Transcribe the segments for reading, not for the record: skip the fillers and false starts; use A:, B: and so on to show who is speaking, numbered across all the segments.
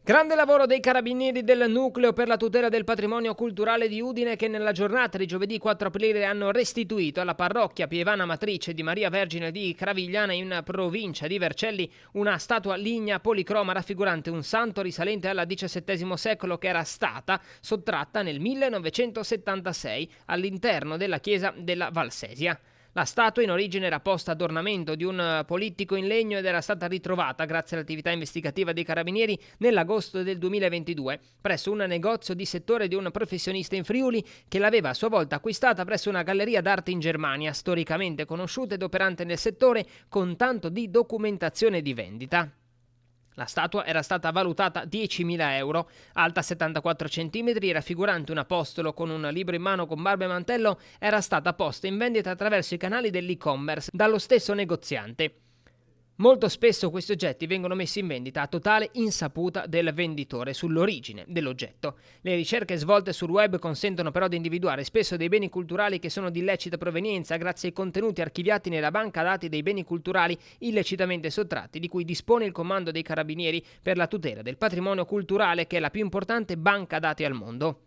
A: Grande lavoro dei carabinieri del Nucleo per la tutela del patrimonio culturale di Udine che nella giornata di giovedì 4 aprile hanno restituito alla parrocchia Pievana Matrice di Maria Vergine di Cravigliana in provincia di Vercelli una statua lignea policroma raffigurante un santo risalente al XVII secolo che era stata sottratta nel 1976 all'interno della chiesa della Valsesia. La statua in origine era posta ad ornamento di un polittico in legno ed era stata ritrovata grazie all'attività investigativa dei carabinieri nell'agosto del 2022 presso un negozio di settore di un professionista in Friuli che l'aveva a sua volta acquistata presso una galleria d'arte in Germania, storicamente conosciuta ed operante nel settore con tanto di documentazione di vendita. La statua era stata valutata 10.000 euro, alta 74 cm, raffigurante un apostolo con un libro in mano con barba e mantello, era stata posta in vendita attraverso i canali dell'e-commerce dallo stesso negoziante. Molto spesso questi oggetti vengono messi in vendita a totale insaputa del venditore sull'origine dell'oggetto. Le ricerche svolte sul web consentono però di individuare spesso dei beni culturali che sono di illecita provenienza grazie ai contenuti archiviati nella banca dati dei beni culturali illecitamente sottratti, di cui dispone il Comando dei Carabinieri per la tutela del patrimonio culturale, che è la più importante banca dati al mondo.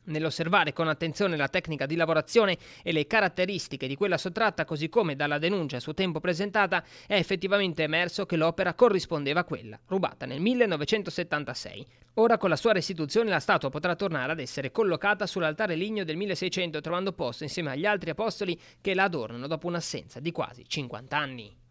A: Nell'osservare con attenzione la tecnica di lavorazione e le caratteristiche di quella sottratta, così come dalla denuncia a suo tempo presentata, è effettivamente emerso che l'opera corrispondeva a quella rubata nel 1976. Ora, con la sua restituzione, la statua potrà tornare ad essere collocata sull'altare ligneo del 1600, trovando posto insieme agli altri apostoli che la adornano dopo un'assenza di quasi 50 anni.